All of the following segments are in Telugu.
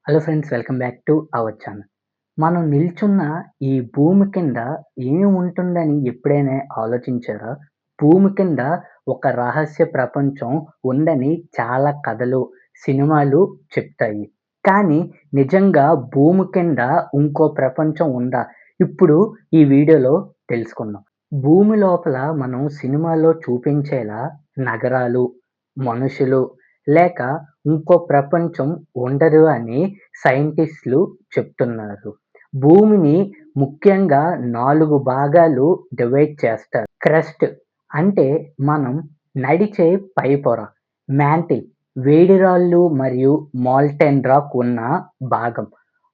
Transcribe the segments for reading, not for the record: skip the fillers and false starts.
Hello friends, welcome back to our channel. మనం నిల్చున్న ఈ భూమి కింద ఏమి ఉంటుందని ఎప్పుడైనా ఆలోచించారా? భూమి కింద ఒక రహస్య ప్రపంచం ఉందని చాలా కథలు, సినిమాలు చెప్తాయి. కానీ నిజంగా భూమి కింద ఇంకో ప్రపంచం ఉందా? ఇప్పుడు ఈ వీడియోలో తెలుసుకుందాం. భూమి లోపల మనం సినిమాలో చూపించేలా నగరాలు, మనుషులు లేక ఇంకో ప్రపంచం ఉండదు అని సైంటిస్టులు చెప్తున్నారు. భూమిని ముఖ్యంగా 4 భాగాలు డివైడ్ చేస్తారు. క్రస్ట్ అంటే మనం నడిచే పైపొర, మ్యాంటిల్ వేడి రాళ్ళు మరియు మాల్టెన్ రాక్ ఉన్న భాగం,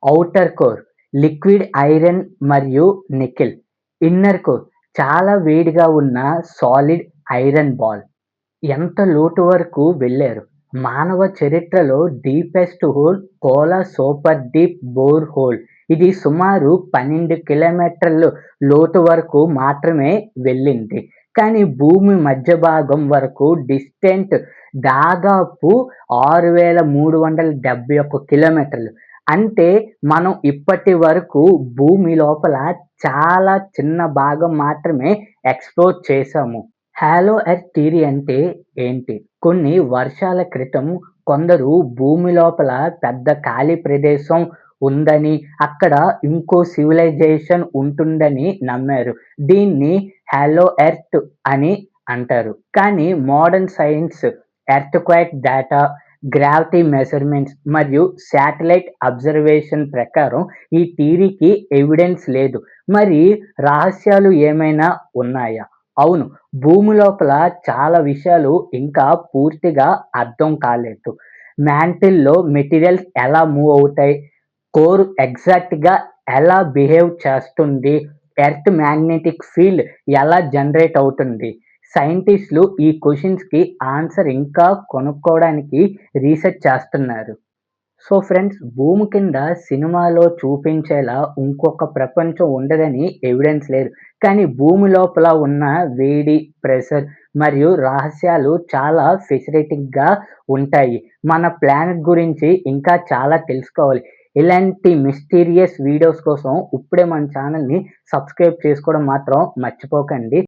ఔటర్ కోర్ లిక్విడ్ ఐరన్ మరియు నికెల్, ఇన్నర్ కోర్ చాలా వేడిగా ఉన్న సాలిడ్ ఐరన్ బాల్. ఎంత లోతు వరకు వెళ్లారు? మానవ చరిత్రలో deepest hole Kola super deep bore hole. ఇది సుమారు 12 కిలోమీటర్లు లోతు వరకు మాత్రమే వెళ్ళింది. కానీ భూమి మధ్య భాగం వరకు డిస్టెంట్ దాదాపు 6371 కిలోమీటర్లు. అంటే మనం ఇప్పటి వరకు భూమి లోపల చాలా చిన్న భాగం మాత్రమే ఎక్స్‌ప్లోర్ చేశాము. హాలో ఎర్త్ థియరీ అంటే ఏంటి? కొన్ని వర్షాల క్రితం కొందరు భూమి లోపల పెద్ద ఖాళీ ప్రదేశం ఉందని, అక్కడ ఇంకో సివిలైజేషన్ ఉంటుందని నమ్మారు. దీన్ని హాలో ఎర్త్ అని అంటారు. కానీ modern science, earthquake data, gravity measurements మరియు శాటిలైట్ అబ్జర్వేషన్ ప్రకారం ఈ థియరీకి ఎవిడెన్స్ లేదు. మరి రహస్యాలు ఏమైనా ఉన్నాయా? అవును. భూమి లోపల చాలా విషయాలు ఇంకా పూర్తిగా అర్థం కాలేదు. మ్యాంటిల్‌లో మెటీరియల్స్ ఎలా మూవ్ అవుతాయి? కోర్ ఎగ్జాక్ట్‌గా ఎలా బిహేవ్ చేస్తుంది? ఎర్త్ మ్యాగ్నెటిక్ ఫీల్డ్ ఎలా జనరేట్ అవుతుంది? సైంటిస్టులు ఈ క్వెషన్స్‌కి ఆన్సర్ ఇంకా కనుక్కోవడానికి రీసెర్చ్ చేస్తున్నారు. సో ఫ్రెండ్స్, భూమి కింద సినిమాలో చూపించేలా ఇంకొక ప్రపంచం ఉండదని ఎవిడెన్స్ లేదు. కానీ భూమి లోపల ఉన్న వేడి, ప్రెషర్ మరియు రహస్యాలు చాలా ఫెసిలిటింగ్‌గా ఉంటాయి. మన ప్లానెట్ గురించి ఇంకా చాలా తెలుసుకోవాలి. ఇలాంటి మిస్టీరియస్ వీడియోస్ కోసం ఇప్పుడే మన ఛానల్‌ని సబ్స్క్రైబ్ చేసుకోవడం మాత్రం మర్చిపోకండి.